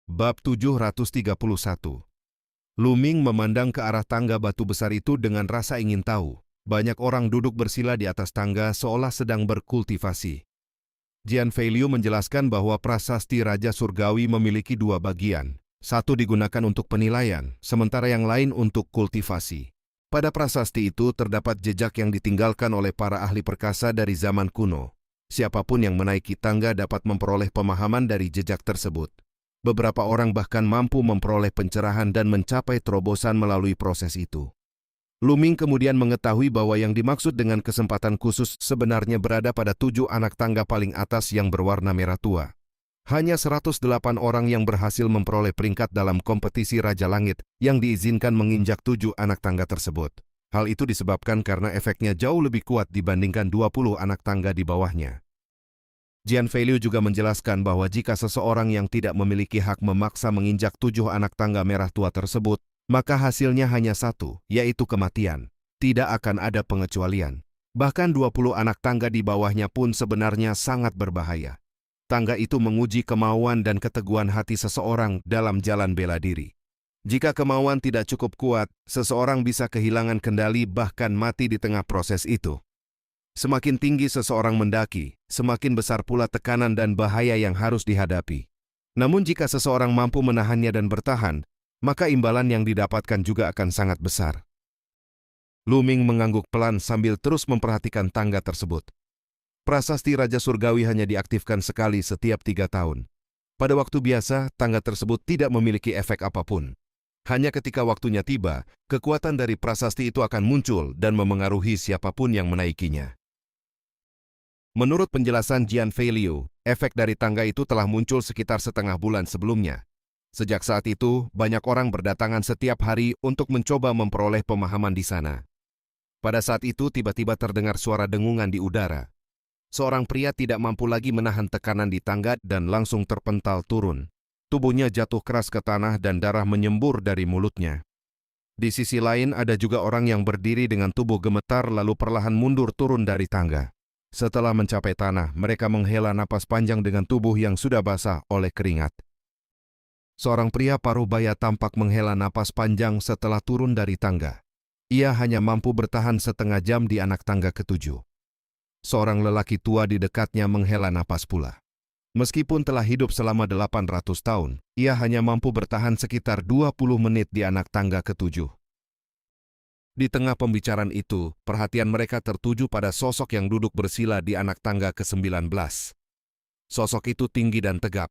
Bab 731. Lu Ming memandang ke arah tangga batu besar itu dengan rasa ingin tahu. Banyak orang duduk bersila di atas tangga seolah sedang berkultivasi. Jian Feiliu menjelaskan bahwa prasasti Raja Surgawi memiliki dua bagian. Satu digunakan untuk penilaian, sementara yang lain untuk kultivasi. Pada prasasti itu terdapat jejak yang ditinggalkan oleh para ahli perkasa dari zaman kuno. Siapapun yang menaiki tangga dapat memperoleh pemahaman dari jejak tersebut. Beberapa orang bahkan mampu memperoleh pencerahan dan mencapai terobosan melalui proses itu. Lu Ming kemudian mengetahui bahwa yang dimaksud dengan kesempatan khusus sebenarnya berada pada 7 anak tangga paling atas yang berwarna merah tua. Hanya 108 orang yang berhasil memperoleh peringkat dalam kompetisi Raja Langit yang diizinkan menginjak 7 anak tangga tersebut. Hal itu disebabkan karena efeknya jauh lebih kuat dibandingkan 20 anak tangga di bawahnya. Jian Feiliu juga menjelaskan bahwa jika seseorang yang tidak memiliki hak memaksa menginjak 7 anak tangga merah tua tersebut, maka hasilnya hanya satu, yaitu kematian. Tidak akan ada pengecualian. Bahkan 20 anak tangga di bawahnya pun sebenarnya sangat berbahaya. Tangga itu menguji kemauan dan keteguhan hati seseorang dalam jalan bela diri. Jika kemauan tidak cukup kuat, seseorang bisa kehilangan kendali bahkan mati di tengah proses itu. Semakin tinggi seseorang mendaki, semakin besar pula tekanan dan bahaya yang harus dihadapi. Namun jika seseorang mampu menahannya dan bertahan, maka imbalan yang didapatkan juga akan sangat besar. Lu Ming mengangguk pelan sambil terus memperhatikan tangga tersebut. Prasasti Raja Surgawi hanya diaktifkan sekali setiap 3 tahun. Pada waktu biasa, tangga tersebut tidak memiliki efek apapun. Hanya ketika waktunya tiba, kekuatan dari prasasti itu akan muncul dan memengaruhi siapapun yang menaikinya. Menurut penjelasan Jian Feiliu, efek dari tangga itu telah muncul sekitar setengah bulan sebelumnya. Sejak saat itu, banyak orang berdatangan setiap hari untuk mencoba memperoleh pemahaman di sana. Pada saat itu tiba-tiba terdengar suara dengungan di udara. Seorang pria tidak mampu lagi menahan tekanan di tangga dan langsung terpental turun. Tubuhnya jatuh keras ke tanah dan darah menyembur dari mulutnya. Di sisi lain ada juga orang yang berdiri dengan tubuh gemetar lalu perlahan mundur turun dari tangga. Setelah mencapai tanah, mereka menghela napas panjang dengan tubuh yang sudah basah oleh keringat. Seorang pria paruh baya tampak menghela napas panjang setelah turun dari tangga. Ia hanya mampu bertahan setengah jam di anak tangga ketujuh. Seorang lelaki tua di dekatnya menghela napas pula. Meskipun telah hidup selama 800 tahun, ia hanya mampu bertahan sekitar 20 menit di anak tangga ketujuh. Di tengah pembicaraan itu, perhatian mereka tertuju pada sosok yang duduk bersila di anak tangga ke-19. Sosok itu tinggi dan tegap.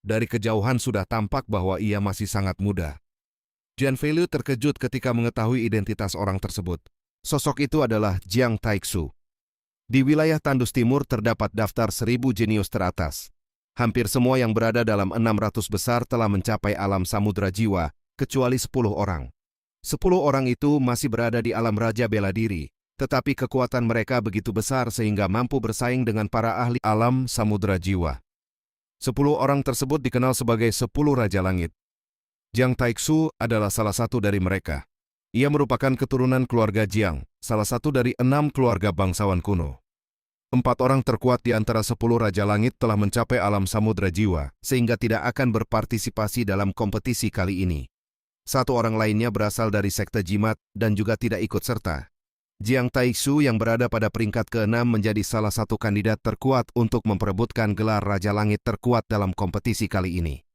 Dari kejauhan sudah tampak bahwa ia masih sangat muda. Jian Feiliu terkejut ketika mengetahui identitas orang tersebut. Sosok itu adalah Jiang Taixu. Di wilayah Tandus Timur terdapat daftar 1000 jenius teratas. Hampir semua yang berada dalam 600 besar telah mencapai alam samudra jiwa, kecuali 10 orang. 10 orang itu masih berada di alam raja bela diri, tetapi kekuatan mereka begitu besar sehingga mampu bersaing dengan para ahli alam samudra jiwa. 10 orang tersebut dikenal sebagai 10 Raja Langit. Jiang Taixu adalah salah satu dari mereka. Ia merupakan keturunan keluarga Jiang, salah satu dari 6 keluarga bangsawan kuno. 4 orang terkuat di antara 10 Raja Langit telah mencapai alam samudra jiwa, sehingga tidak akan berpartisipasi dalam kompetisi kali ini. 1 orang lainnya berasal dari sekte jimat dan juga tidak ikut serta. Jiang Taixu yang berada pada peringkat ke-6 menjadi salah satu kandidat terkuat untuk memperebutkan gelar Raja Langit terkuat dalam kompetisi kali ini.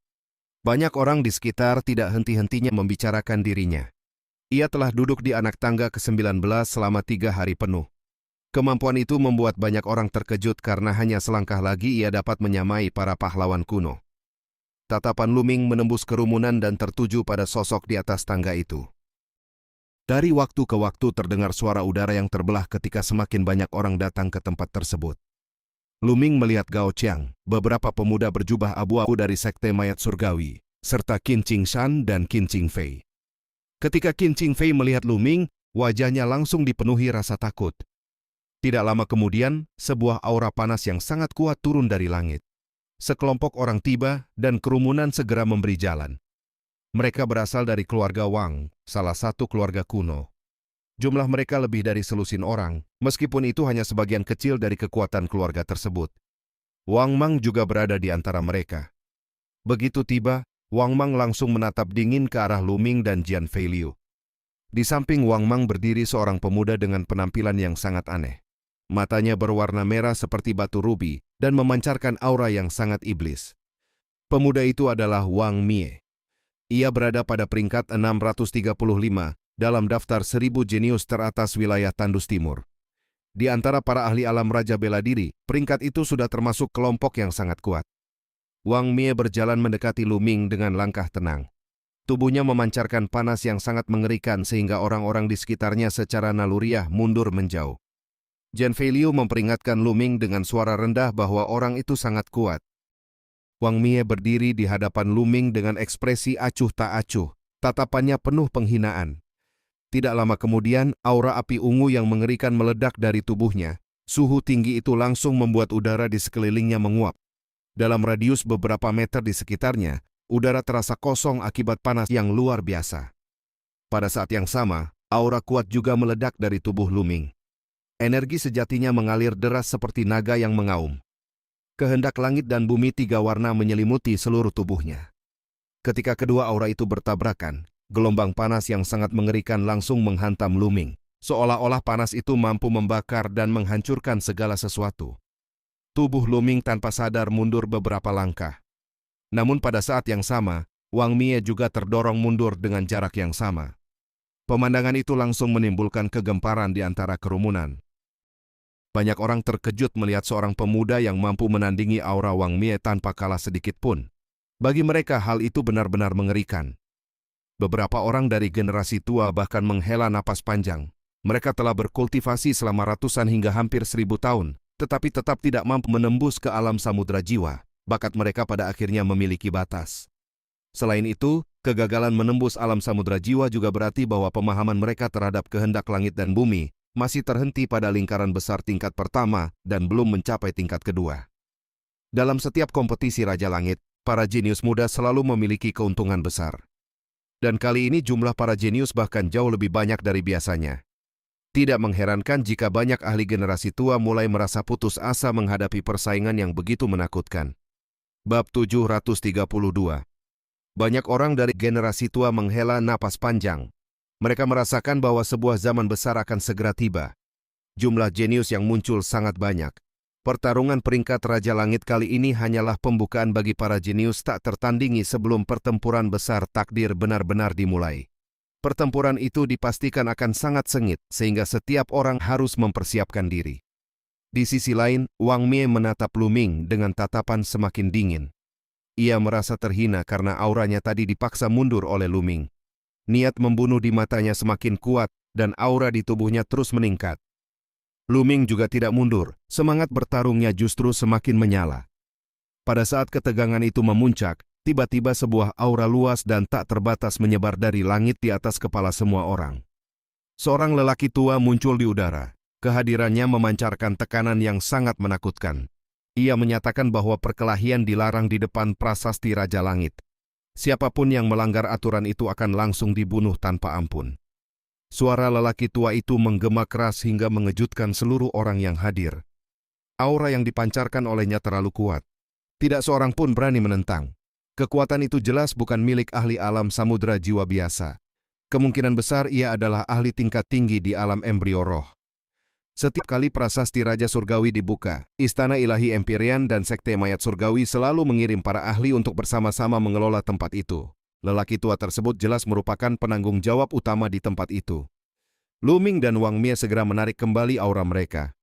Banyak orang di sekitar tidak henti-hentinya membicarakan dirinya. Ia telah duduk di anak tangga ke-19 selama 3 hari penuh. Kemampuan itu membuat banyak orang terkejut karena hanya selangkah lagi ia dapat menyamai para pahlawan kuno. Tatapan Lu Ming menembus kerumunan dan tertuju pada sosok di atas tangga itu. Dari waktu ke waktu terdengar suara udara yang terbelah ketika semakin banyak orang datang ke tempat tersebut. Lu Ming melihat Gao Qiang, beberapa pemuda berjubah abu-abu dari sekte mayat surgawi, serta Qin Qingshan dan Qin Qingfei. Ketika Qin Qingfei melihat Lu Ming, wajahnya langsung dipenuhi rasa takut. Tidak lama kemudian, sebuah aura panas yang sangat kuat turun dari langit. Sekelompok orang tiba dan kerumunan segera memberi jalan. Mereka berasal dari keluarga Wang, salah satu keluarga kuno. Jumlah mereka lebih dari selusin orang, meskipun itu hanya sebagian kecil dari kekuatan keluarga tersebut. Wang Mang juga berada di antara mereka. Begitu tiba, Wang Mang langsung menatap dingin ke arah Lu Ming dan Jian Feiliu. Di samping Wang Mang berdiri seorang pemuda dengan penampilan yang sangat aneh. Matanya berwarna merah seperti batu rubi dan memancarkan aura yang sangat iblis. Pemuda itu adalah Wang Mie. Ia berada pada peringkat 635 dalam daftar 1000 jenius teratas wilayah Tandus Timur. Di antara para ahli alam Raja Bela Diri, peringkat itu sudah termasuk kelompok yang sangat kuat. Wang Mie berjalan mendekati Lu Ming dengan langkah tenang. Tubuhnya memancarkan panas yang sangat mengerikan sehingga orang-orang di sekitarnya secara naluriah mundur menjauh. Jian Feiliu memperingatkan Lu Ming dengan suara rendah bahwa orang itu sangat kuat. Wang Mie berdiri di hadapan Lu Ming dengan ekspresi acuh tak acuh, tatapannya penuh penghinaan. Tidak lama kemudian, aura api ungu yang mengerikan meledak dari tubuhnya. Suhu tinggi itu langsung membuat udara di sekelilingnya menguap. Dalam radius beberapa meter di sekitarnya, udara terasa kosong akibat panas yang luar biasa. Pada saat yang sama, aura kuat juga meledak dari tubuh Lu Ming. Energi sejatinya mengalir deras seperti naga yang mengaum. Kehendak langit dan bumi 3 warna menyelimuti seluruh tubuhnya. Ketika kedua aura itu bertabrakan, gelombang panas yang sangat mengerikan langsung menghantam Lu Ming, seolah-olah panas itu mampu membakar dan menghancurkan segala sesuatu. Tubuh Lu Ming tanpa sadar mundur beberapa langkah. Namun pada saat yang sama, Wang Mie juga terdorong mundur dengan jarak yang sama. Pemandangan itu langsung menimbulkan kegemparan di antara kerumunan. Banyak orang terkejut melihat seorang pemuda yang mampu menandingi aura Wang Mie tanpa kalah sedikit pun. Bagi mereka hal itu benar-benar mengerikan. Beberapa orang dari generasi tua bahkan menghela napas panjang. Mereka telah berkultivasi selama ratusan hingga hampir 1000 tahun, tetapi tetap tidak mampu menembus ke alam samudra jiwa. Bakat mereka pada akhirnya memiliki batas. Selain itu, kegagalan menembus alam samudra jiwa juga berarti bahwa pemahaman mereka terhadap kehendak langit dan bumi masih terhenti pada lingkaran besar tingkat pertama dan belum mencapai tingkat kedua. Dalam setiap kompetisi Raja Langit, para jenius muda selalu memiliki keuntungan besar. Dan kali ini jumlah para jenius bahkan jauh lebih banyak dari biasanya. Tidak mengherankan jika banyak ahli generasi tua mulai merasa putus asa menghadapi persaingan yang begitu menakutkan. Bab 732. Banyak orang dari generasi tua menghela napas panjang. Mereka merasakan bahwa sebuah zaman besar akan segera tiba. Jumlah jenius yang muncul sangat banyak. Pertarungan peringkat Raja Langit kali ini hanyalah pembukaan bagi para jenius tak tertandingi sebelum pertempuran besar takdir benar-benar dimulai. Pertempuran itu dipastikan akan sangat sengit, sehingga setiap orang harus mempersiapkan diri. Di sisi lain, Wang Mie menatap Lu Ming dengan tatapan semakin dingin. Ia merasa terhina karena auranya tadi dipaksa mundur oleh Lu Ming. Niat membunuh di matanya semakin kuat dan aura di tubuhnya terus meningkat. Lu Ming juga tidak mundur, semangat bertarungnya justru semakin menyala. Pada saat ketegangan itu memuncak, tiba-tiba sebuah aura luas dan tak terbatas menyebar dari langit di atas kepala semua orang. Seorang lelaki tua muncul di udara. Kehadirannya memancarkan tekanan yang sangat menakutkan. Ia menyatakan bahwa perkelahian dilarang di depan prasasti Raja Langit. Siapapun yang melanggar aturan itu akan langsung dibunuh tanpa ampun. Suara lelaki tua itu menggema keras hingga mengejutkan seluruh orang yang hadir. Aura yang dipancarkan olehnya terlalu kuat. Tidak seorang pun berani menentang. Kekuatan itu jelas bukan milik ahli alam samudra jiwa biasa. Kemungkinan besar ia adalah ahli tingkat tinggi di alam embrio roh. Setiap kali prasasti Raja Surgawi dibuka, Istana Ilahi Empyrean dan Sekte Mayat Surgawi selalu mengirim para ahli untuk bersama-sama mengelola tempat itu. Lelaki tua tersebut jelas merupakan penanggung jawab utama di tempat itu. Lu Ming dan Wang Mie segera menarik kembali aura mereka.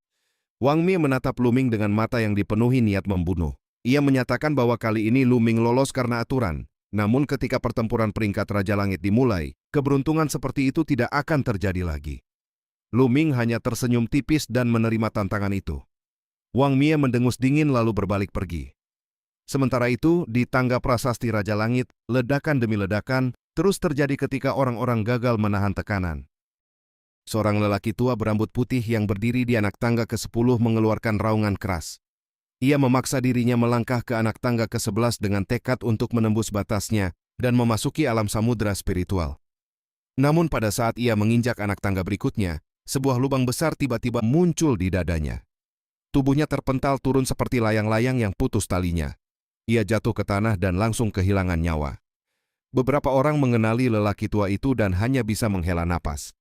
Wang Mie menatap Lu Ming dengan mata yang dipenuhi niat membunuh. Ia menyatakan bahwa kali ini Lu Ming lolos karena aturan. Namun ketika pertempuran peringkat Raja Langit dimulai, keberuntungan seperti itu tidak akan terjadi lagi. Lu Ming hanya tersenyum tipis dan menerima tantangan itu. Wang Mie mendengus dingin lalu berbalik pergi. Sementara itu, di tangga prasasti Raja Langit, ledakan demi ledakan terus terjadi ketika orang-orang gagal menahan tekanan. Seorang lelaki tua berambut putih yang berdiri di anak tangga ke-10 mengeluarkan raungan keras. Ia memaksa dirinya melangkah ke anak tangga ke-11 dengan tekad untuk menembus batasnya dan memasuki alam samudra spiritual. Namun pada saat ia menginjak anak tangga berikutnya, sebuah lubang besar tiba-tiba muncul di dadanya. Tubuhnya terpental turun seperti layang-layang yang putus talinya. Ia jatuh ke tanah dan langsung kehilangan nyawa. Beberapa orang mengenali lelaki tua itu dan hanya bisa menghela napas.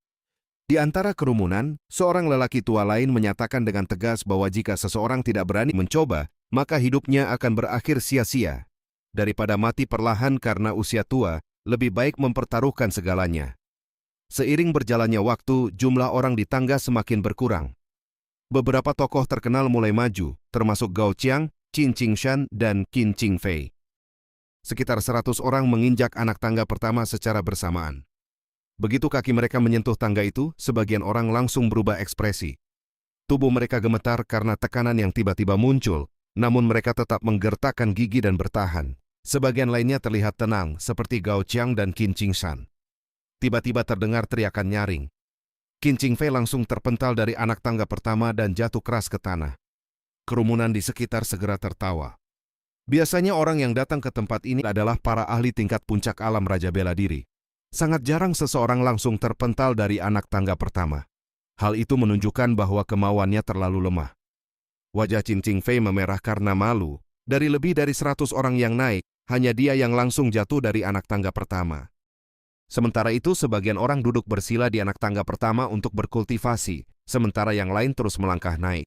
Di antara kerumunan, seorang lelaki tua lain menyatakan dengan tegas bahwa jika seseorang tidak berani mencoba, maka hidupnya akan berakhir sia-sia. Daripada mati perlahan karena usia tua, lebih baik mempertaruhkan segalanya. Seiring berjalannya waktu, jumlah orang di tangga semakin berkurang. Beberapa tokoh terkenal mulai maju, termasuk Gao Qiang, Qin Qingshan, dan Qin Qingfei. Sekitar 100 orang menginjak anak tangga pertama secara bersamaan. Begitu kaki mereka menyentuh tangga itu, sebagian orang langsung berubah ekspresi. Tubuh mereka gemetar karena tekanan yang tiba-tiba muncul, namun mereka tetap menggertakkan gigi dan bertahan. Sebagian lainnya terlihat tenang, seperti Gao Qiang dan Qin Qingshan. Tiba-tiba terdengar teriakan nyaring. Qin Qingfei langsung terpental dari anak tangga pertama dan jatuh keras ke tanah. Kerumunan di sekitar segera tertawa. Biasanya orang yang datang ke tempat ini adalah para ahli tingkat puncak alam Raja Bela Diri. Sangat jarang seseorang langsung terpental dari anak tangga pertama. Hal itu menunjukkan bahwa kemauannya terlalu lemah. Wajah Qin Qingfei memerah karena malu. Dari lebih dari 100 orang yang naik, hanya dia yang langsung jatuh dari anak tangga pertama. Sementara itu, sebagian orang duduk bersila di anak tangga pertama untuk berkultivasi, sementara yang lain terus melangkah naik.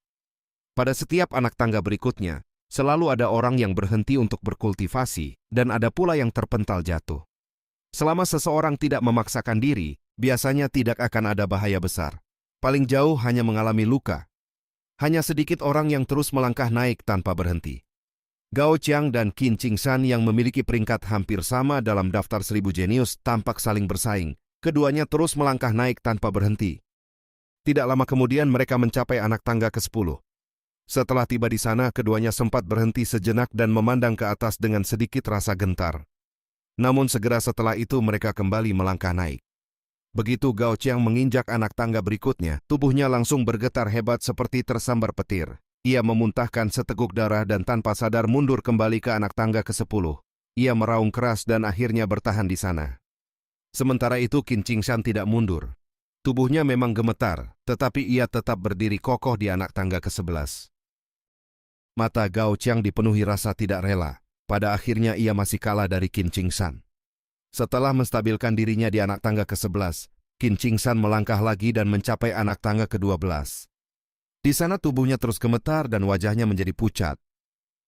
Pada setiap anak tangga berikutnya, selalu ada orang yang berhenti untuk berkultivasi, dan ada pula yang terpental jatuh. Selama seseorang tidak memaksakan diri, biasanya tidak akan ada bahaya besar. Paling jauh hanya mengalami luka. Hanya sedikit orang yang terus melangkah naik tanpa berhenti. Gao Qiang dan Qin Qingshan yang memiliki peringkat hampir sama dalam daftar 1000 jenius tampak saling bersaing. Keduanya terus melangkah naik tanpa berhenti. Tidak lama kemudian mereka mencapai anak tangga ke-10. Setelah tiba di sana, keduanya sempat berhenti sejenak dan memandang ke atas dengan sedikit rasa gentar. Namun segera setelah itu mereka kembali melangkah naik. Begitu Gao Qiang menginjak anak tangga berikutnya, tubuhnya langsung bergetar hebat seperti tersambar petir. Ia memuntahkan seteguk darah dan tanpa sadar mundur kembali ke anak tangga ke-10. Ia meraung keras dan akhirnya bertahan di sana. Sementara itu Qin Qingshan tidak mundur. Tubuhnya memang gemetar, tetapi ia tetap berdiri kokoh di anak tangga ke-11. Mata Gao Qiang dipenuhi rasa tidak rela. Pada akhirnya ia masih kalah dari Qin Qingshan. Setelah menstabilkan dirinya di anak tangga ke-11, Qin Qingshan melangkah lagi dan mencapai anak tangga ke-12. Di sana tubuhnya terus gemetar dan wajahnya menjadi pucat.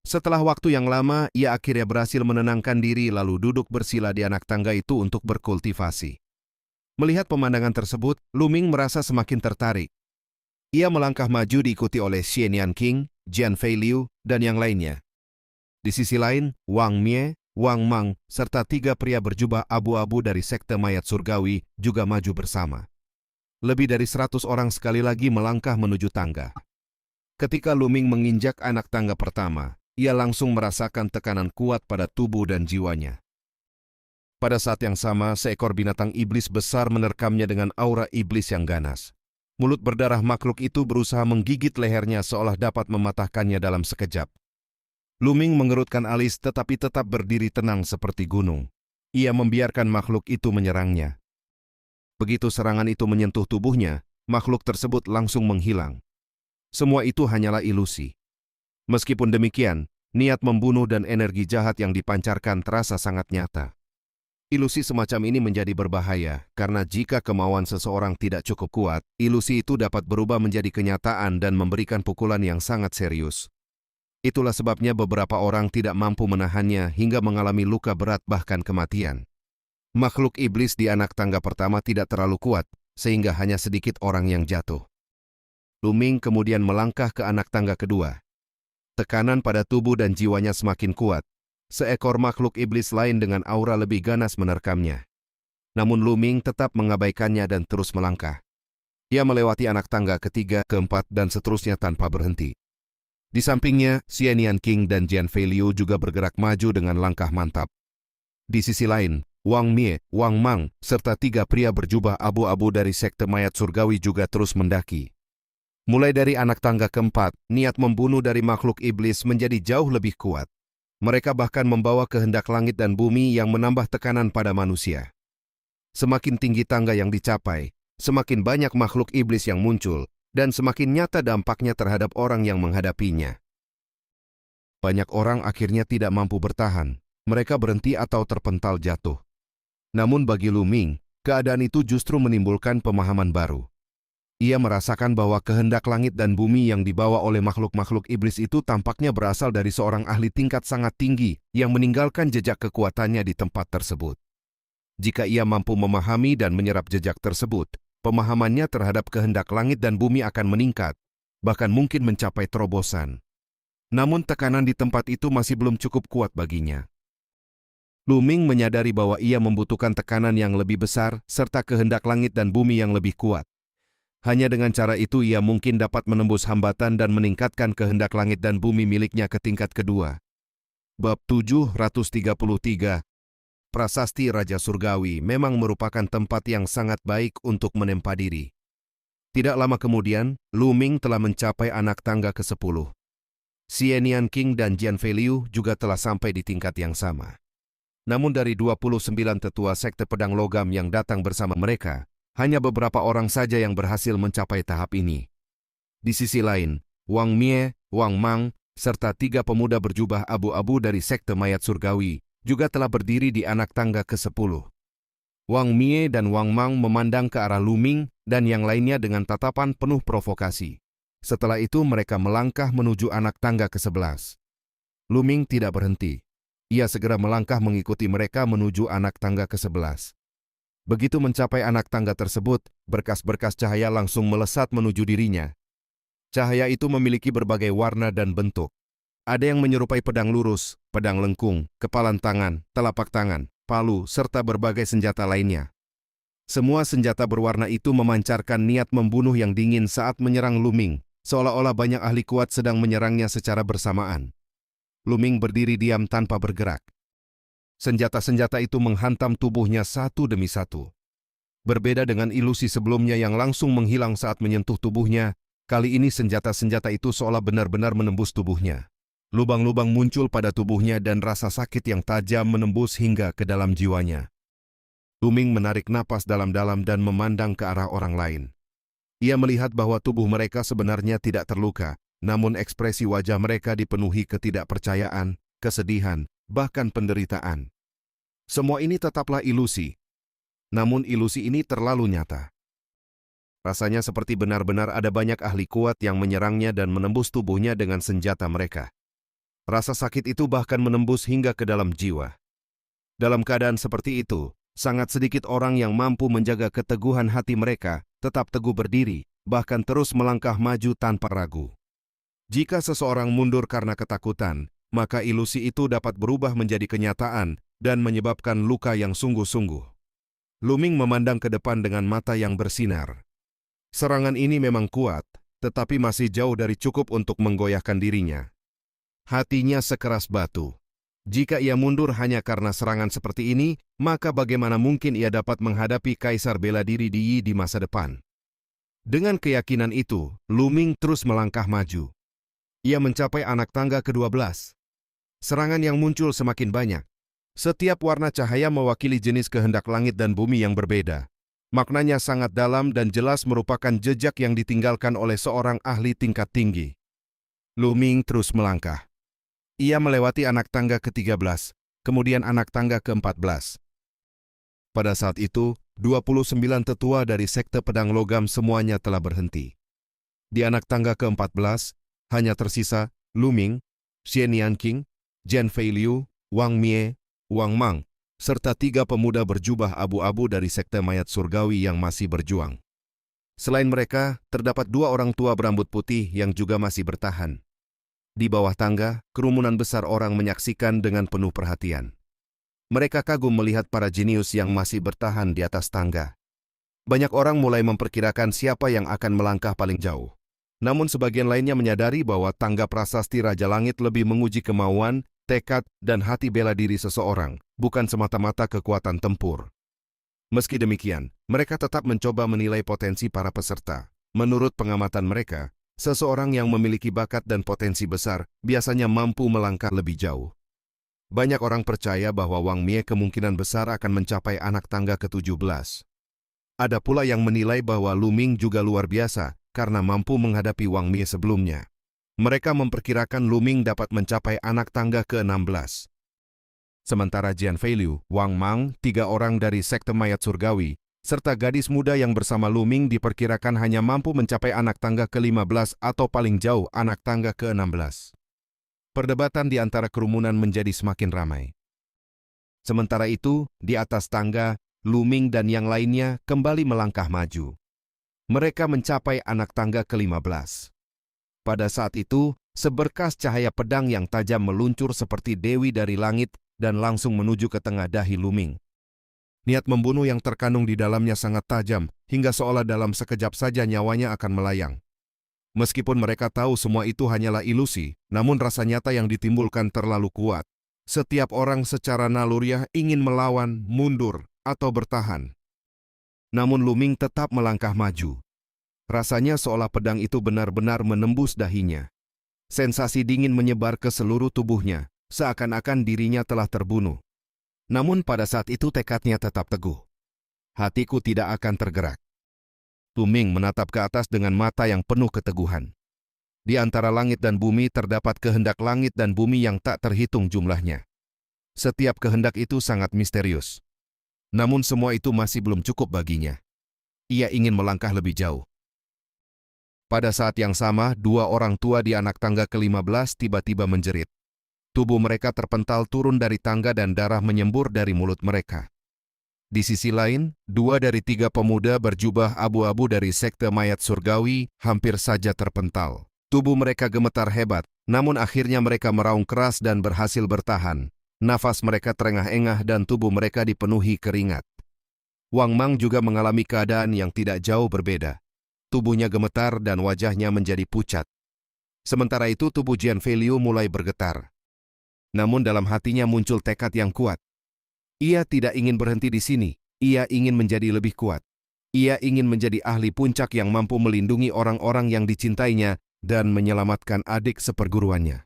Setelah waktu yang lama, ia akhirnya berhasil menenangkan diri lalu duduk bersila di anak tangga itu untuk berkultivasi. Melihat pemandangan tersebut, Lu Ming merasa semakin tertarik. Ia melangkah maju diikuti oleh Xian Yanqing, Jian Feiliu, dan yang lainnya. Di sisi lain, Wang Mie, Wang Mang, serta 3 pria berjubah abu-abu dari sekte mayat surgawi juga maju bersama. Lebih dari 100 orang sekali lagi melangkah menuju tangga. Ketika Lu Ming menginjak anak tangga pertama, ia langsung merasakan tekanan kuat pada tubuh dan jiwanya. Pada saat yang sama, seekor binatang iblis besar menerkamnya dengan aura iblis yang ganas. Mulut berdarah makhluk itu berusaha menggigit lehernya seolah dapat mematahkannya dalam sekejap. Lu Ming mengerutkan alis tetapi tetap berdiri tenang seperti gunung. Ia membiarkan makhluk itu menyerangnya. Begitu serangan itu menyentuh tubuhnya, makhluk tersebut langsung menghilang. Semua itu hanyalah ilusi. Meskipun demikian, niat membunuh dan energi jahat yang dipancarkan terasa sangat nyata. Ilusi semacam ini menjadi berbahaya karena jika kemauan seseorang tidak cukup kuat, ilusi itu dapat berubah menjadi kenyataan dan memberikan pukulan yang sangat serius. Itulah sebabnya beberapa orang tidak mampu menahannya hingga mengalami luka berat bahkan kematian. Makhluk iblis di anak tangga pertama tidak terlalu kuat, sehingga hanya sedikit orang yang jatuh. Lu Ming kemudian melangkah ke anak tangga kedua. Tekanan pada tubuh dan jiwanya semakin kuat. Seekor makhluk iblis lain dengan aura lebih ganas menerkamnya. Namun Lu Ming tetap mengabaikannya dan terus melangkah. Ia melewati anak tangga ketiga, keempat, dan seterusnya tanpa berhenti. Di sampingnya, Xian Yanqing dan Jian Feiliu juga bergerak maju dengan langkah mantap. Di sisi lain, Wang Mie, Wang Mang, serta 3 pria berjubah abu-abu dari sekte mayat surgawi juga terus mendaki. Mulai dari anak tangga keempat, niat membunuh dari makhluk iblis menjadi jauh lebih kuat. Mereka bahkan membawa kehendak langit dan bumi yang menambah tekanan pada manusia. Semakin tinggi tangga yang dicapai, semakin banyak makhluk iblis yang muncul, dan semakin nyata dampaknya terhadap orang yang menghadapinya. Banyak orang akhirnya tidak mampu bertahan. Mereka berhenti atau terpental jatuh. Namun bagi Lu Ming, keadaan itu justru menimbulkan pemahaman baru. Ia merasakan bahwa kehendak langit dan bumi yang dibawa oleh makhluk-makhluk iblis itu tampaknya berasal dari seorang ahli tingkat sangat tinggi yang meninggalkan jejak kekuatannya di tempat tersebut. Jika ia mampu memahami dan menyerap jejak tersebut, pemahamannya terhadap kehendak langit dan bumi akan meningkat, bahkan mungkin mencapai terobosan. Namun tekanan di tempat itu masih belum cukup kuat baginya. Lu Ming menyadari bahwa ia membutuhkan tekanan yang lebih besar serta kehendak langit dan bumi yang lebih kuat. Hanya dengan cara itu ia mungkin dapat menembus hambatan dan meningkatkan kehendak langit dan bumi miliknya ke tingkat kedua. Bab 733. Prasasti Raja Surgawi memang merupakan tempat yang sangat baik untuk menempa diri. Tidak lama kemudian, Lu Ming telah mencapai anak tangga ke-10. Xie Nianqing dan Jian Feiliu juga telah sampai di tingkat yang sama. Namun dari 29 tetua sekte pedang logam yang datang bersama mereka, hanya beberapa orang saja yang berhasil mencapai tahap ini. Di sisi lain, Wang Mie, Wang Mang, serta 3 pemuda berjubah abu-abu dari sekte mayat surgawi juga telah berdiri di anak tangga ke-10. Wang Mie dan Wang Mang memandang ke arah Lu Ming dan yang lainnya dengan tatapan penuh provokasi. Setelah itu mereka melangkah menuju anak tangga ke-11. Lu Ming tidak berhenti. Ia segera melangkah mengikuti mereka menuju anak tangga ke-11. Begitu mencapai anak tangga tersebut, berkas-berkas cahaya langsung melesat menuju dirinya. Cahaya itu memiliki berbagai warna dan bentuk. Ada yang menyerupai pedang lurus, pedang lengkung, kepalan tangan, telapak tangan, palu, serta berbagai senjata lainnya. Semua senjata berwarna itu memancarkan niat membunuh yang dingin saat menyerang Lu Ming, seolah-olah banyak ahli kuat sedang menyerangnya secara bersamaan. Lu Ming berdiri diam tanpa bergerak. Senjata-senjata itu menghantam tubuhnya satu demi satu. Berbeda dengan ilusi sebelumnya yang langsung menghilang saat menyentuh tubuhnya, kali ini senjata-senjata itu seolah benar-benar menembus tubuhnya. Lubang-lubang muncul pada tubuhnya dan rasa sakit yang tajam menembus hingga ke dalam jiwanya. Lu Ming menarik napas dalam-dalam dan memandang ke arah orang lain. Ia melihat bahwa tubuh mereka sebenarnya tidak terluka, namun ekspresi wajah mereka dipenuhi ketidakpercayaan, kesedihan, bahkan penderitaan. Semua ini tetaplah ilusi. Namun ilusi ini terlalu nyata. Rasanya seperti benar-benar ada banyak ahli kuat yang menyerangnya dan menembus tubuhnya dengan senjata mereka. Rasa sakit itu bahkan menembus hingga ke dalam jiwa. Dalam keadaan seperti itu, sangat sedikit orang yang mampu menjaga keteguhan hati mereka, tetap teguh berdiri, bahkan terus melangkah maju tanpa ragu. Jika seseorang mundur karena ketakutan, maka ilusi itu dapat berubah menjadi kenyataan dan menyebabkan luka yang sungguh-sungguh. Lu Ming memandang ke depan dengan mata yang bersinar. Serangan ini memang kuat, tetapi masih jauh dari cukup untuk menggoyahkan dirinya. Hatinya sekeras batu. Jika ia mundur hanya karena serangan seperti ini, maka bagaimana mungkin ia dapat menghadapi kaisar bela diri di Yi di masa depan? Dengan keyakinan itu, Lu Ming terus melangkah maju. Ia mencapai anak tangga ke-12. Serangan yang muncul semakin banyak. Setiap warna cahaya mewakili jenis kehendak langit dan bumi yang berbeda. Maknanya sangat dalam dan jelas merupakan jejak yang ditinggalkan oleh seorang ahli tingkat tinggi. Lu Ming terus melangkah. Ia melewati anak tangga ke-13, kemudian anak tangga ke-14. Pada saat itu, 29 tetua dari sekte pedang logam semuanya telah berhenti. Di anak tangga ke-14, hanya tersisa Lu Ming, Xie Nianqing, Jian Feiliu, Wang Mie, Wang Mang, serta 3 pemuda berjubah abu-abu dari sekte mayat surgawi yang masih berjuang. Selain mereka, terdapat 2 orang tua berambut putih yang juga masih bertahan. Di bawah tangga, kerumunan besar orang menyaksikan dengan penuh perhatian. Mereka kagum melihat para jenius yang masih bertahan di atas tangga. Banyak orang mulai memperkirakan siapa yang akan melangkah paling jauh. Namun sebagian lainnya menyadari bahwa tangga prasasti Raja Langit lebih menguji kemauan, tekad, dan hati bela diri seseorang, bukan semata-mata kekuatan tempur. Meski demikian, mereka tetap mencoba menilai potensi para peserta. Menurut pengamatan mereka, seseorang yang memiliki bakat dan potensi besar biasanya mampu melangkah lebih jauh. Banyak orang percaya bahwa Wang Mie kemungkinan besar akan mencapai anak tangga ke-17. Ada pula yang menilai bahwa Lu Ming juga luar biasa karena mampu menghadapi Wang Mie sebelumnya. Mereka memperkirakan Lu Ming dapat mencapai anak tangga ke-16. Sementara Jian Feiliu, Wang Mang, 3 orang dari sekte mayat surgawi, serta gadis muda yang bersama Lu Ming diperkirakan hanya mampu mencapai anak tangga ke-15 atau paling jauh anak tangga ke-16. Perdebatan di antara kerumunan menjadi semakin ramai. Sementara itu, di atas tangga, Lu Ming dan yang lainnya kembali melangkah maju. Mereka mencapai anak tangga ke-15. Pada saat itu, seberkas cahaya pedang yang tajam meluncur seperti dewi dari langit dan langsung menuju ke tengah dahi Lu Ming. Niat membunuh yang terkandung di dalamnya sangat tajam, hingga seolah dalam sekejap saja nyawanya akan melayang. Meskipun mereka tahu semua itu hanyalah ilusi, namun rasa nyata yang ditimbulkan terlalu kuat. Setiap orang secara naluriah ingin melawan, mundur, atau bertahan. Namun Lu Ming tetap melangkah maju. Rasanya seolah pedang itu benar-benar menembus dahinya. Sensasi dingin menyebar ke seluruh tubuhnya, seakan-akan dirinya telah terbunuh. Namun pada saat itu tekadnya tetap teguh. Hatiku tidak akan tergerak. Lu Ming menatap ke atas dengan mata yang penuh keteguhan. Di antara langit dan bumi terdapat kehendak langit dan bumi yang tak terhitung jumlahnya. Setiap kehendak itu sangat misterius. Namun semua itu masih belum cukup baginya. Ia ingin melangkah lebih jauh. Pada saat yang sama, 2 orang tua di anak tangga ke-15 tiba-tiba menjerit. Tubuh mereka terpental turun dari tangga dan darah menyembur dari mulut mereka. Di sisi lain, 2 dari 3 pemuda berjubah abu-abu dari sekte mayat surgawi hampir saja terpental. Tubuh mereka gemetar hebat, namun akhirnya mereka meraung keras dan berhasil bertahan. Nafas mereka terengah-engah dan tubuh mereka dipenuhi keringat. Wang Mang juga mengalami keadaan yang tidak jauh berbeda. Tubuhnya gemetar dan wajahnya menjadi pucat. Sementara itu tubuh Jian Feiliu mulai bergetar. Namun dalam hatinya muncul tekad yang kuat. Ia tidak ingin berhenti di sini, ia ingin menjadi lebih kuat. Ia ingin menjadi ahli puncak yang mampu melindungi orang-orang yang dicintainya dan menyelamatkan adik seperguruannya.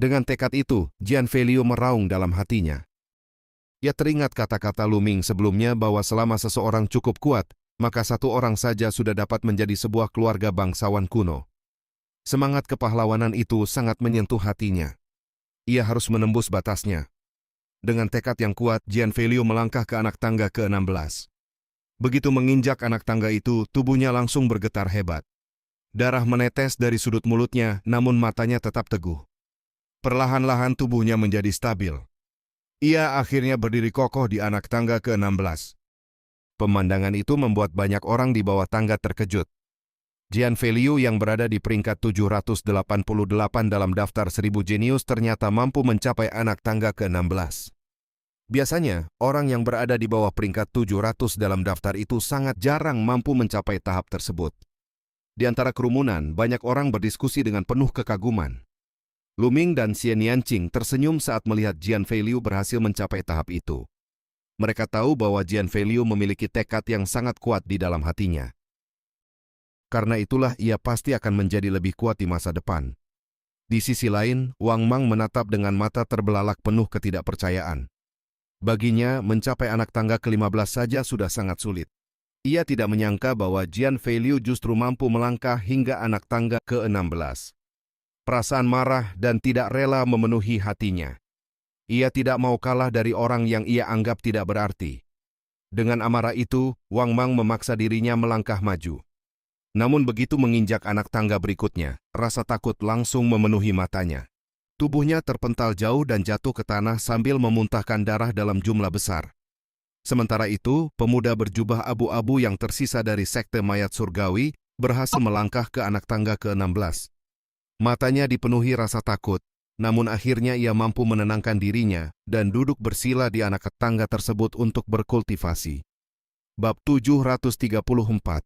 Dengan tekad itu, Jian Feiliu meraung dalam hatinya. Ia teringat kata-kata Lu Ming sebelumnya bahwa selama seseorang cukup kuat, maka 1 orang saja sudah dapat menjadi sebuah keluarga bangsawan kuno. Semangat kepahlawanan itu sangat menyentuh hatinya. Ia harus menembus batasnya. Dengan tekad yang kuat, Jian Feiliu melangkah ke anak tangga ke-16. Begitu menginjak anak tangga itu, tubuhnya langsung bergetar hebat. Darah menetes dari sudut mulutnya, namun matanya tetap teguh. Perlahan-lahan tubuhnya menjadi stabil. Ia akhirnya berdiri kokoh di anak tangga ke-16. Pemandangan itu membuat banyak orang di bawah tangga terkejut. Jian Feiliu yang berada di peringkat 788 dalam daftar 1000 jenius ternyata mampu mencapai anak tangga ke-16. Biasanya, orang yang berada di bawah peringkat 700 dalam daftar itu sangat jarang mampu mencapai tahap tersebut. Di antara kerumunan, banyak orang berdiskusi dengan penuh kekaguman. Lu Ming dan Xian Yanqing tersenyum saat melihat Jian Feiliu berhasil mencapai tahap itu. Mereka tahu bahwa Jian Feiliu memiliki tekad yang sangat kuat di dalam hatinya. Karena itulah ia pasti akan menjadi lebih kuat di masa depan. Di sisi lain, Wang Mang menatap dengan mata terbelalak penuh ketidakpercayaan. Baginya, mencapai anak tangga ke-15 saja sudah sangat sulit. Ia tidak menyangka bahwa Jian Feiliu justru mampu melangkah hingga anak tangga ke-16. Perasaan marah dan tidak rela memenuhi hatinya. Ia tidak mau kalah dari orang yang ia anggap tidak berarti. Dengan amarah itu, Wang Mang memaksa dirinya melangkah maju. Namun begitu menginjak anak tangga berikutnya, rasa takut langsung memenuhi matanya. Tubuhnya terpental jauh dan jatuh ke tanah sambil memuntahkan darah dalam jumlah besar. Sementara itu, pemuda berjubah abu-abu yang tersisa dari sekte mayat surgawi berhasil melangkah ke anak tangga ke-16. Matanya dipenuhi rasa takut, namun akhirnya ia mampu menenangkan dirinya dan duduk bersila di anak tangga tersebut untuk berkultivasi. Bab 734.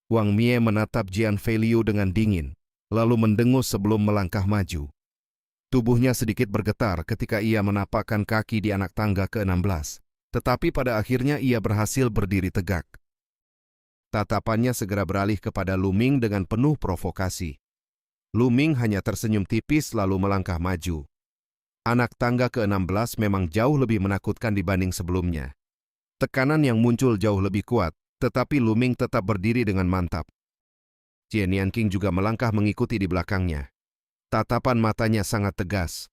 Wang Mie menatap Jian Feiliu dengan dingin, lalu mendengus sebelum melangkah maju. Tubuhnya sedikit bergetar ketika ia menapakkan kaki di anak tangga ke-16, tetapi pada akhirnya ia berhasil berdiri tegak. Tatapannya segera beralih kepada Lu Ming dengan penuh provokasi. Lu Ming hanya tersenyum tipis lalu melangkah maju. Anak tangga ke-16 memang jauh lebih menakutkan dibanding sebelumnya. Tekanan yang muncul jauh lebih kuat, tetapi Lu Ming tetap berdiri dengan mantap. Xian Yanqing juga melangkah mengikuti di belakangnya. Tatapan matanya sangat tegas.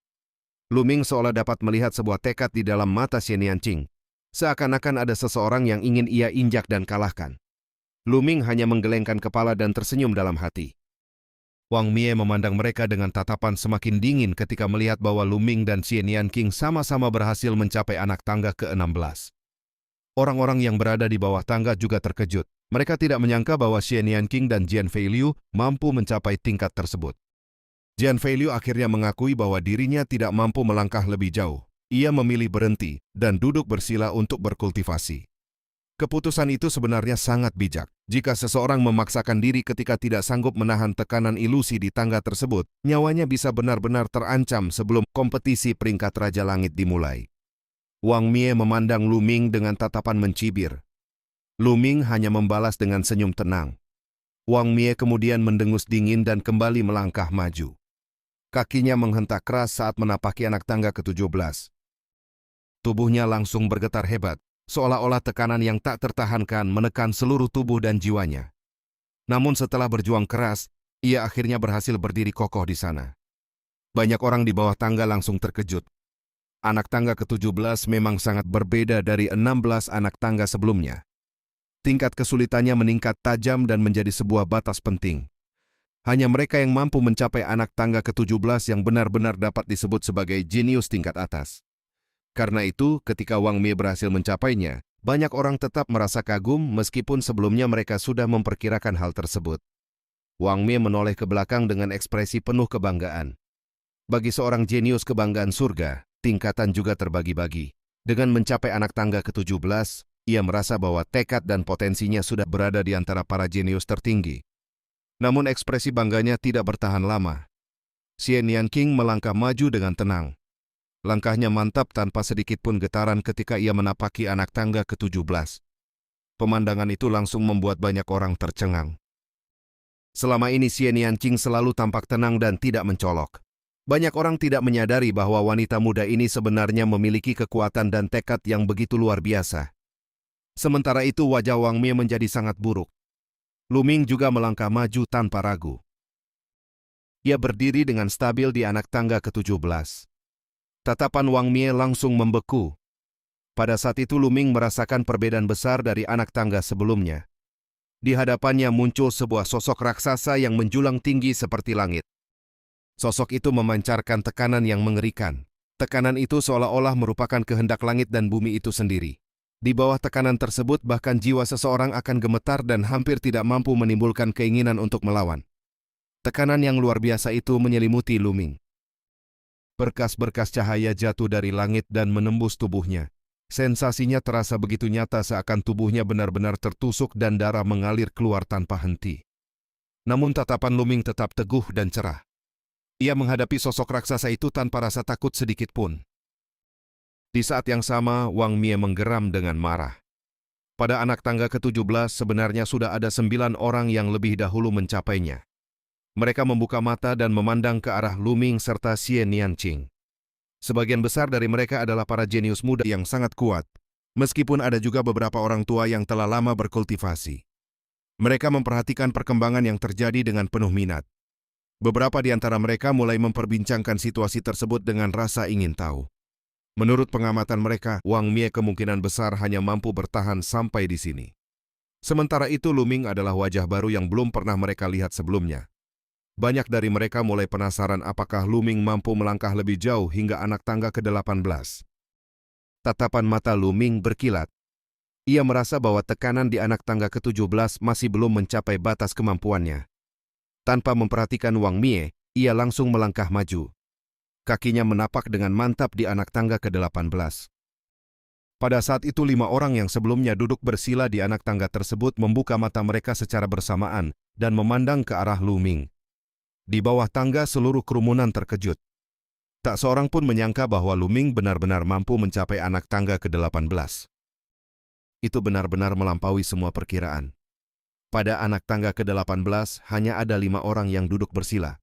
Luming seolah dapat melihat sebuah tekad di dalam mata Xie Nianqing. Seakan-akan ada seseorang yang ingin ia injak dan kalahkan. Luming hanya menggelengkan kepala dan tersenyum dalam hati. Wang Mie memandang mereka dengan tatapan semakin dingin ketika melihat bahwa Luming dan Xie Nianqing sama-sama berhasil mencapai anak tangga ke-16. Orang-orang yang berada di bawah tangga juga terkejut. Mereka tidak menyangka bahwa Xie Nianqing dan Jian Feiliu mampu mencapai tingkat tersebut. Jian Feiliu akhirnya mengakui bahwa dirinya tidak mampu melangkah lebih jauh. Ia memilih berhenti dan duduk bersila untuk berkultivasi. Keputusan itu sebenarnya sangat bijak. Jika seseorang memaksakan diri ketika tidak sanggup menahan tekanan ilusi di tangga tersebut, nyawanya bisa benar-benar terancam sebelum kompetisi peringkat Raja Langit dimulai. Wang Mie memandang Luming dengan tatapan mencibir. Luming hanya membalas dengan senyum tenang. Wang Mie kemudian mendengus dingin dan kembali melangkah maju. Kakinya menghentak keras saat menapaki anak tangga ke-17. Tubuhnya langsung bergetar hebat, seolah-olah tekanan yang tak tertahankan menekan seluruh tubuh dan jiwanya. Namun setelah berjuang keras, ia akhirnya berhasil berdiri kokoh di sana. Banyak orang di bawah tangga langsung terkejut. Anak tangga ke-17 memang sangat berbeda dari 16 anak tangga sebelumnya. Tingkat kesulitannya meningkat tajam dan menjadi sebuah batas penting. Hanya mereka yang mampu mencapai anak tangga ke-17 yang benar-benar dapat disebut sebagai jenius tingkat atas. Karena itu, ketika Wang Mie berhasil mencapainya, banyak orang tetap merasa kagum meskipun sebelumnya mereka sudah memperkirakan hal tersebut. Wang Mie menoleh ke belakang dengan ekspresi penuh kebanggaan. Bagi seorang jenius kebanggaan surga, tingkatan juga terbagi-bagi. Dengan mencapai anak tangga ke-17, ia merasa bahwa tekad dan potensinya sudah berada di antara para jenius tertinggi. Namun ekspresi bangganya tidak bertahan lama. Xie Nianqing melangkah maju dengan tenang. Langkahnya mantap tanpa sedikit pun getaran ketika ia menapaki anak tangga ke-17. Pemandangan itu langsung membuat banyak orang tercengang. Selama ini Xie Nianqing selalu tampak tenang dan tidak mencolok. Banyak orang tidak menyadari bahwa wanita muda ini sebenarnya memiliki kekuatan dan tekad yang begitu luar biasa. Sementara itu wajah Wang Mie menjadi sangat buruk. Luming juga melangkah maju tanpa ragu. Ia berdiri dengan stabil di anak tangga ke-17. Tatapan Wang Mie langsung membeku. Pada saat itu Luming merasakan perbedaan besar dari anak tangga sebelumnya. Di hadapannya muncul sebuah sosok raksasa yang menjulang tinggi seperti langit. Sosok itu memancarkan tekanan yang mengerikan. Tekanan itu seolah-olah merupakan kehendak langit dan bumi itu sendiri. Di bawah tekanan tersebut bahkan jiwa seseorang akan gemetar dan hampir tidak mampu menimbulkan keinginan untuk melawan. Tekanan yang luar biasa itu menyelimuti Luming. Berkas-berkas cahaya jatuh dari langit dan menembus tubuhnya. Sensasinya terasa begitu nyata seakan tubuhnya benar-benar tertusuk dan darah mengalir keluar tanpa henti. Namun tatapan Luming tetap teguh dan cerah. Ia menghadapi sosok raksasa itu tanpa rasa takut sedikit pun. Di saat yang sama, Wang Mie menggeram dengan marah. Pada anak tangga ke-17 sebenarnya sudah ada 9 orang yang lebih dahulu mencapainya. Mereka membuka mata dan memandang ke arah Luming serta Xie Nianqing. Sebagian besar dari mereka adalah para jenius muda yang sangat kuat, meskipun ada juga beberapa orang tua yang telah lama berkultivasi. Mereka memperhatikan perkembangan yang terjadi dengan penuh minat. Beberapa di antara mereka mulai memperbincangkan situasi tersebut dengan rasa ingin tahu. Menurut pengamatan mereka, Wang Mie kemungkinan besar hanya mampu bertahan sampai di sini. Sementara itu Luming adalah wajah baru yang belum pernah mereka lihat sebelumnya. Banyak dari mereka mulai penasaran apakah Luming mampu melangkah lebih jauh hingga anak tangga ke-18. Tatapan mata Luming berkilat. Ia merasa bahwa tekanan di anak tangga ke-17 masih belum mencapai batas kemampuannya. Tanpa memperhatikan Wang Mie, ia langsung melangkah maju. Kakinya menapak dengan mantap di anak tangga ke-18. Pada saat itu 5 orang yang sebelumnya duduk bersila di anak tangga tersebut membuka mata mereka secara bersamaan dan memandang ke arah Luming. Di bawah tangga seluruh kerumunan terkejut. Tak seorang pun menyangka bahwa Luming benar-benar mampu mencapai anak tangga ke-18. Itu benar-benar melampaui semua perkiraan. Pada anak tangga ke-18 hanya ada 5 orang yang duduk bersila.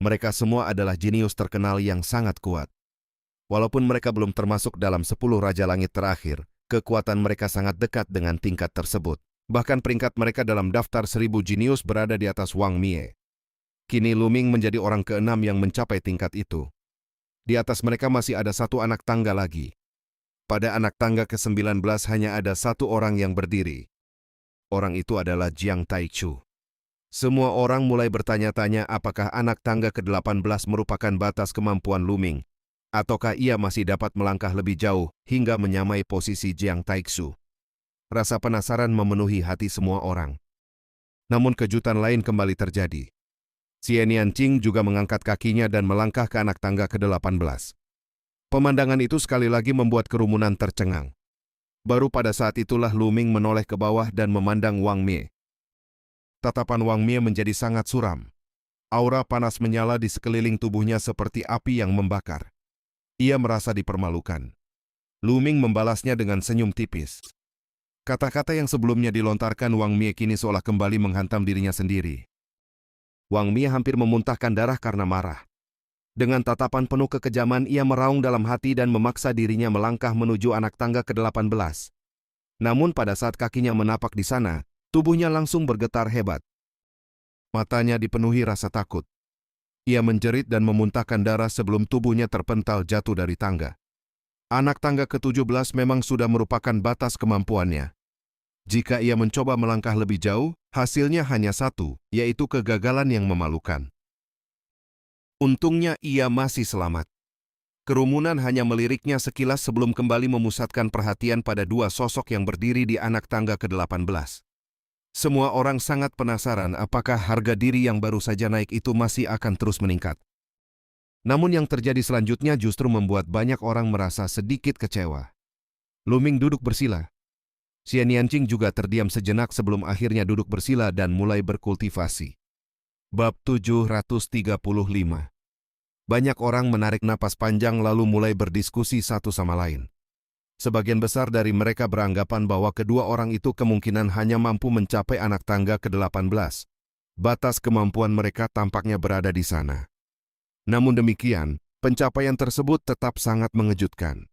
Mereka semua adalah jenius terkenal yang sangat kuat. Walaupun mereka belum termasuk dalam 10 Raja Langit terakhir, kekuatan mereka sangat dekat dengan tingkat tersebut. Bahkan peringkat mereka dalam daftar 1000 jenius berada di atas Wang Mie. Kini Luming menjadi orang ke-6 yang mencapai tingkat itu. Di atas mereka masih ada satu anak tangga lagi. Pada anak tangga ke-19 hanya ada satu orang yang berdiri. Orang itu adalah Jiang Taichu. Semua orang mulai bertanya-tanya apakah anak tangga ke-18 merupakan batas kemampuan Luming, ataukah ia masih dapat melangkah lebih jauh hingga menyamai posisi Jiang Taichu. Rasa penasaran memenuhi hati semua orang. Namun kejutan lain kembali terjadi. Xie Nianqing juga mengangkat kakinya dan melangkah ke anak tangga ke-18. Pemandangan itu sekali lagi membuat kerumunan tercengang. Baru pada saat itulah Luming menoleh ke bawah dan memandang Wang Mie. Tatapan Wang Mie menjadi sangat suram. Aura panas menyala di sekeliling tubuhnya seperti api yang membakar. Ia merasa dipermalukan. Luming membalasnya dengan senyum tipis. Kata-kata yang sebelumnya dilontarkan Wang Mie kini seolah kembali menghantam dirinya sendiri. Wang Mie hampir memuntahkan darah karena marah. Dengan tatapan penuh kekejaman ia meraung dalam hati dan memaksa dirinya melangkah menuju anak tangga ke-18. Namun pada saat kakinya menapak di sana, tubuhnya langsung bergetar hebat. Matanya dipenuhi rasa takut. Ia menjerit dan memuntahkan darah sebelum tubuhnya terpental jatuh dari tangga. Anak tangga ke-17 memang sudah merupakan batas kemampuannya. Jika ia mencoba melangkah lebih jauh, hasilnya hanya satu, yaitu kegagalan yang memalukan. Untungnya ia masih selamat. Kerumunan hanya meliriknya sekilas sebelum kembali memusatkan perhatian pada dua sosok yang berdiri di anak tangga ke-18. Semua orang sangat penasaran apakah harga diri yang baru saja naik itu masih akan terus meningkat. Namun yang terjadi selanjutnya justru membuat banyak orang merasa sedikit kecewa. Luming duduk bersila. Xie Nianqing juga terdiam sejenak sebelum akhirnya duduk bersila dan mulai berkultivasi. Bab 735. Banyak orang menarik napas panjang lalu mulai berdiskusi satu sama lain. Sebagian besar dari mereka beranggapan bahwa kedua orang itu kemungkinan hanya mampu mencapai anak tangga ke-18. Batas kemampuan mereka tampaknya berada di sana. Namun demikian, pencapaian tersebut tetap sangat mengejutkan.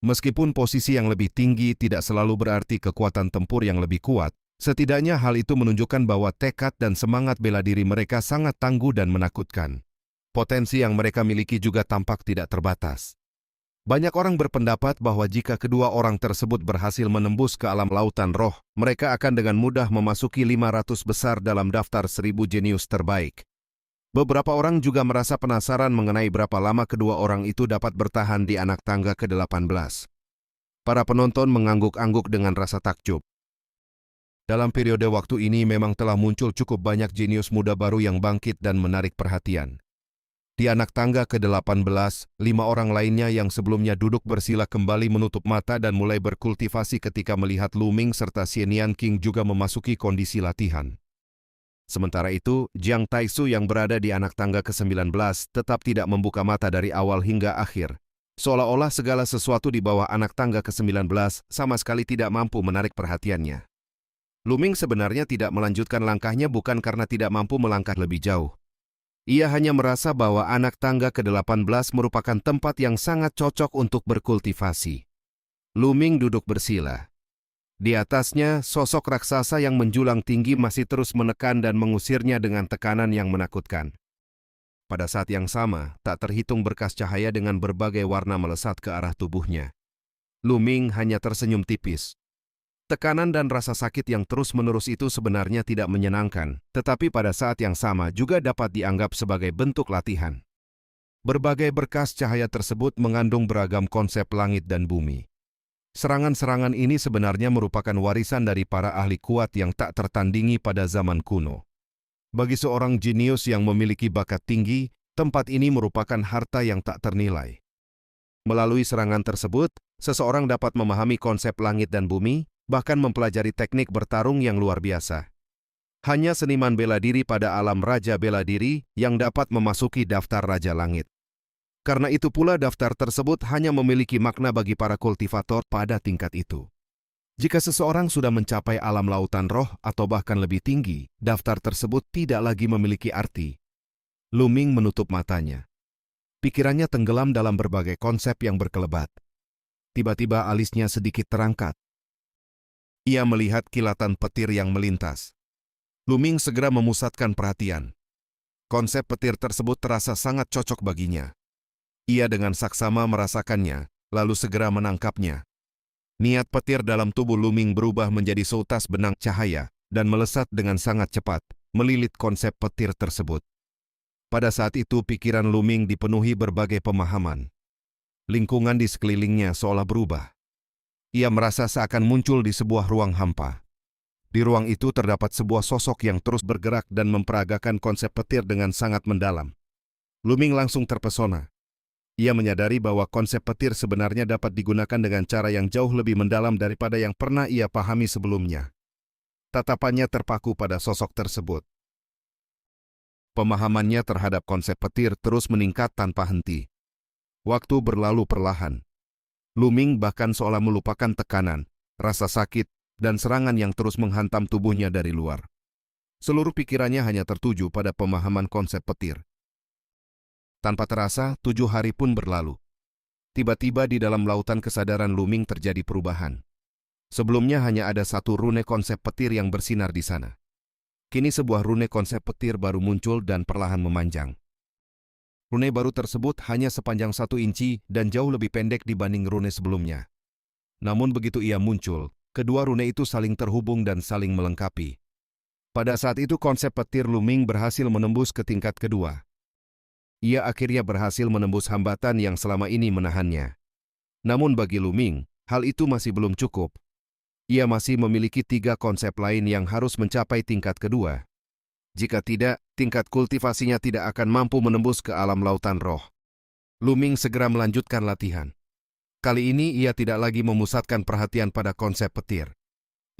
Meskipun posisi yang lebih tinggi tidak selalu berarti kekuatan tempur yang lebih kuat, setidaknya hal itu menunjukkan bahwa tekad dan semangat bela diri mereka sangat tangguh dan menakutkan. Potensi yang mereka miliki juga tampak tidak terbatas. Banyak orang berpendapat bahwa jika kedua orang tersebut berhasil menembus ke alam lautan roh, mereka akan dengan mudah memasuki 500 besar dalam daftar 1000 jenius terbaik. Beberapa orang juga merasa penasaran mengenai berapa lama kedua orang itu dapat bertahan di anak tangga ke-18. Para penonton mengangguk-angguk dengan rasa takjub. Dalam periode waktu ini memang telah muncul cukup banyak jenius muda baru yang bangkit dan menarik perhatian. Di anak tangga ke-18, 5 orang lainnya yang sebelumnya duduk bersila kembali menutup mata dan mulai berkultivasi ketika melihat Luming serta Xie Nianqing juga memasuki kondisi latihan. Sementara itu, Jiang Taichu yang berada di anak tangga ke-19 tetap tidak membuka mata dari awal hingga akhir. Seolah-olah segala sesuatu di bawah anak tangga ke-19 sama sekali tidak mampu menarik perhatiannya. Luming sebenarnya tidak melanjutkan langkahnya bukan karena tidak mampu melangkah lebih jauh. Ia hanya merasa bahwa anak tangga ke-18 merupakan tempat yang sangat cocok untuk berkultivasi. Luming duduk bersila. Di atasnya, sosok raksasa yang menjulang tinggi masih terus menekan dan mengusirnya dengan tekanan yang menakutkan. Pada saat yang sama, tak terhitung berkas cahaya dengan berbagai warna melesat ke arah tubuhnya. Luming hanya tersenyum tipis. Tekanan dan rasa sakit yang terus-menerus itu sebenarnya tidak menyenangkan, tetapi pada saat yang sama juga dapat dianggap sebagai bentuk latihan. Berbagai berkas cahaya tersebut mengandung beragam konsep langit dan bumi. Serangan-serangan ini sebenarnya merupakan warisan dari para ahli kuat yang tak tertandingi pada zaman kuno. Bagi seorang jenius yang memiliki bakat tinggi, tempat ini merupakan harta yang tak ternilai. Melalui serangan tersebut, seseorang dapat memahami konsep langit dan bumi, bahkan mempelajari teknik bertarung yang luar biasa. Hanya seniman bela diri pada alam Raja Bela Diri yang dapat memasuki daftar Raja Langit. Karena itu pula daftar tersebut hanya memiliki makna bagi para kultivator pada tingkat itu. Jika seseorang sudah mencapai alam lautan roh atau bahkan lebih tinggi, daftar tersebut tidak lagi memiliki arti. Luming menutup matanya. Pikirannya tenggelam dalam berbagai konsep yang berkelebat. Tiba-tiba alisnya sedikit terangkat. Ia melihat kilatan petir yang melintas. Luming segera memusatkan perhatian. Konsep petir tersebut terasa sangat cocok baginya. Ia dengan saksama merasakannya, lalu segera menangkapnya. Niat petir dalam tubuh Luming berubah menjadi seutas benang cahaya, dan melesat dengan sangat cepat, melilit konsep petir tersebut. Pada saat itu pikiran Luming dipenuhi berbagai pemahaman. Lingkungan di sekelilingnya seolah berubah. Ia merasa seakan muncul di sebuah ruang hampa. Di ruang itu terdapat sebuah sosok yang terus bergerak dan memperagakan konsep petir dengan sangat mendalam. Luming langsung terpesona. Ia menyadari bahwa konsep petir sebenarnya dapat digunakan dengan cara yang jauh lebih mendalam daripada yang pernah ia pahami sebelumnya. Tatapannya terpaku pada sosok tersebut. Pemahamannya terhadap konsep petir terus meningkat tanpa henti. Waktu berlalu perlahan. Luming bahkan seolah melupakan tekanan, rasa sakit, dan serangan yang terus menghantam tubuhnya dari luar. Seluruh pikirannya hanya tertuju pada pemahaman konsep petir. Tanpa terasa, 7 hari pun berlalu. Tiba-tiba di dalam lautan kesadaran Luming terjadi perubahan. Sebelumnya hanya ada satu rune konsep petir yang bersinar di sana. Kini sebuah rune konsep petir baru muncul dan perlahan memanjang. Rune baru tersebut hanya sepanjang 1 inci dan jauh lebih pendek dibanding rune sebelumnya. Namun begitu ia muncul, kedua rune itu saling terhubung dan saling melengkapi. Pada saat itu konsep petir Luming berhasil menembus ke tingkat kedua. Ia akhirnya berhasil menembus hambatan yang selama ini menahannya. Namun bagi Luming, hal itu masih belum cukup. Ia masih memiliki 3 konsep lain yang harus mencapai tingkat kedua. Jika tidak, tingkat kultivasinya tidak akan mampu menembus ke alam lautan roh. Luming segera melanjutkan latihan. Kali ini ia tidak lagi memusatkan perhatian pada konsep petir.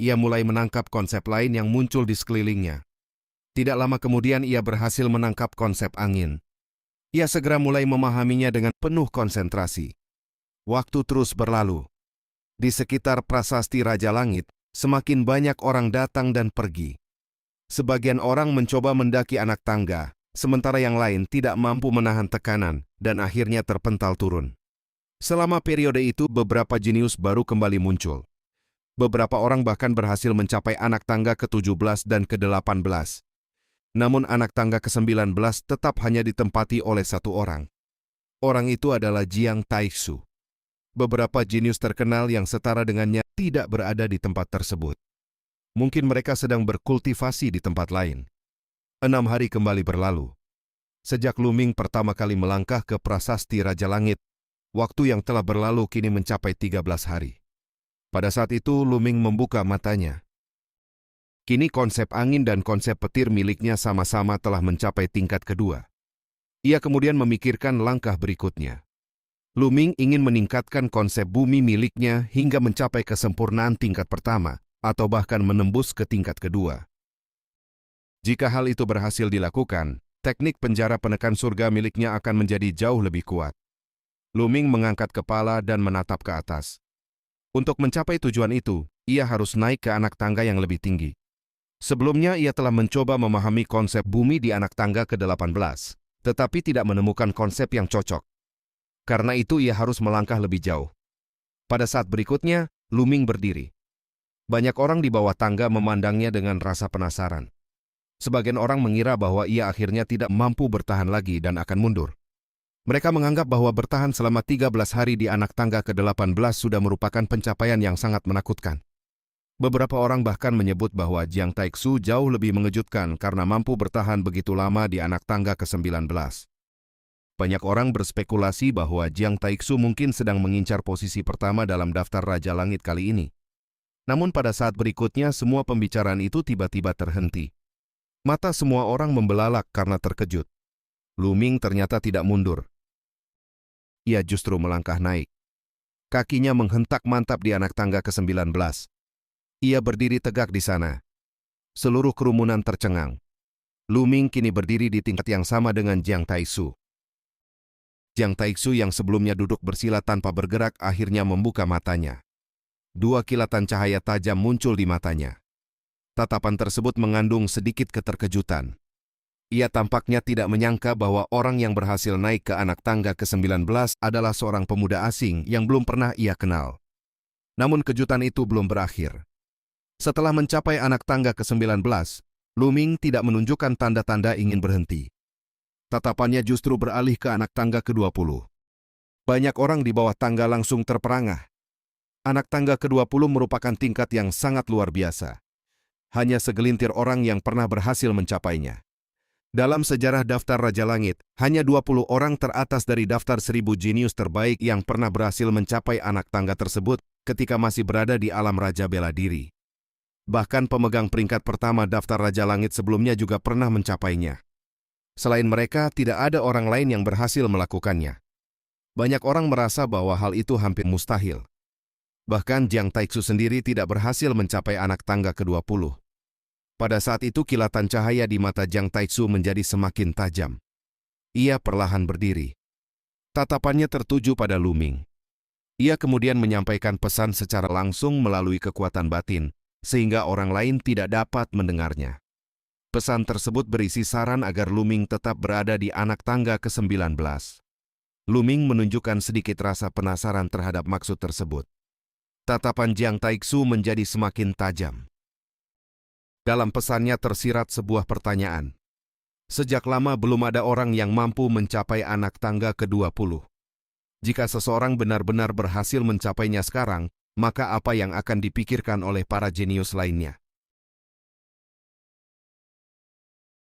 Ia mulai menangkap konsep lain yang muncul di sekelilingnya. Tidak lama kemudian ia berhasil menangkap konsep angin. Ia segera mulai memahaminya dengan penuh konsentrasi. Waktu terus berlalu. Di sekitar prasasti Raja Langit, semakin banyak orang datang dan pergi. Sebagian orang mencoba mendaki anak tangga, sementara yang lain tidak mampu menahan tekanan dan akhirnya terpental turun. Selama periode itu, beberapa jenius baru kembali muncul. Beberapa orang bahkan berhasil mencapai anak tangga ke-17 dan ke-18. Namun anak tangga ke-19 tetap hanya ditempati oleh satu orang. Orang itu adalah Jiang Taixu. Beberapa jenius terkenal yang setara dengannya tidak berada di tempat tersebut. Mungkin mereka sedang berkultivasi di tempat lain. 6 hari kembali berlalu. Sejak Luming pertama kali melangkah ke prasasti Raja Langit, waktu yang telah berlalu kini mencapai 13 hari. Pada saat itu Luming membuka matanya. Kini konsep angin dan konsep petir miliknya sama-sama telah mencapai tingkat kedua. Ia kemudian memikirkan langkah berikutnya. Luming ingin meningkatkan konsep bumi miliknya hingga mencapai kesempurnaan tingkat pertama, atau bahkan menembus ke tingkat kedua. Jika hal itu berhasil dilakukan, teknik penjara penekan surga miliknya akan menjadi jauh lebih kuat. Luming mengangkat kepala dan menatap ke atas. Untuk mencapai tujuan itu, ia harus naik ke anak tangga yang lebih tinggi. Sebelumnya ia telah mencoba memahami konsep bumi di anak tangga ke-18, tetapi tidak menemukan konsep yang cocok. Karena itu ia harus melangkah lebih jauh. Pada saat berikutnya, Luming berdiri. Banyak orang di bawah tangga memandangnya dengan rasa penasaran. Sebagian orang mengira bahwa ia akhirnya tidak mampu bertahan lagi dan akan mundur. Mereka menganggap bahwa bertahan selama 13 hari di anak tangga ke-18 sudah merupakan pencapaian yang sangat menakutkan. Beberapa orang bahkan menyebut bahwa Jiang Taixu jauh lebih mengejutkan karena mampu bertahan begitu lama di anak tangga ke-19. Banyak orang berspekulasi bahwa Jiang Taixu mungkin sedang mengincar posisi pertama dalam daftar Raja Langit kali ini. Namun pada saat berikutnya semua pembicaraan itu tiba-tiba terhenti. Mata semua orang membelalak karena terkejut. Luming ternyata tidak mundur. Ia justru melangkah naik. Kakinya menghentak mantap di anak tangga ke-19. Ia berdiri tegak di sana. Seluruh kerumunan tercengang. Luming kini berdiri di tingkat yang sama dengan Jiang Taixu. Jiang Taixu yang sebelumnya duduk bersila tanpa bergerak akhirnya membuka matanya. 2 kilatan cahaya tajam muncul di matanya. Tatapan tersebut mengandung sedikit keterkejutan. Ia tampaknya tidak menyangka bahwa orang yang berhasil naik ke anak tangga ke-19 adalah seorang pemuda asing yang belum pernah ia kenal. Namun kejutan itu belum berakhir. Setelah mencapai anak tangga ke-19, Luming tidak menunjukkan tanda-tanda ingin berhenti. Tatapannya justru beralih ke anak tangga ke-20. Banyak orang di bawah tangga langsung terperangah. Anak tangga ke-20 merupakan tingkat yang sangat luar biasa. Hanya segelintir orang yang pernah berhasil mencapainya. Dalam sejarah daftar Raja Langit, hanya 20 orang teratas dari daftar 1000 jenius terbaik yang pernah berhasil mencapai anak tangga tersebut ketika masih berada di alam Raja Bela Diri. Bahkan pemegang peringkat pertama daftar Raja Langit sebelumnya juga pernah mencapainya. Selain mereka, tidak ada orang lain yang berhasil melakukannya. Banyak orang merasa bahwa hal itu hampir mustahil. Bahkan Jiang Taixu sendiri tidak berhasil mencapai anak tangga ke-20. Pada saat itu kilatan cahaya di mata Jiang Taixu menjadi semakin tajam. Ia perlahan berdiri. Tatapannya tertuju pada Lu Ming. Ia kemudian menyampaikan pesan secara langsung melalui kekuatan batin, sehingga orang lain tidak dapat mendengarnya. Pesan tersebut berisi saran agar Lu Ming tetap berada di anak tangga ke-19. Lu Ming menunjukkan sedikit rasa penasaran terhadap maksud tersebut. Tatapan Jiang Taixu menjadi semakin tajam. Dalam pesannya tersirat sebuah pertanyaan. Sejak lama belum ada orang yang mampu mencapai anak tangga ke-20. Jika seseorang benar-benar berhasil mencapainya sekarang, maka apa yang akan dipikirkan oleh para jenius lainnya?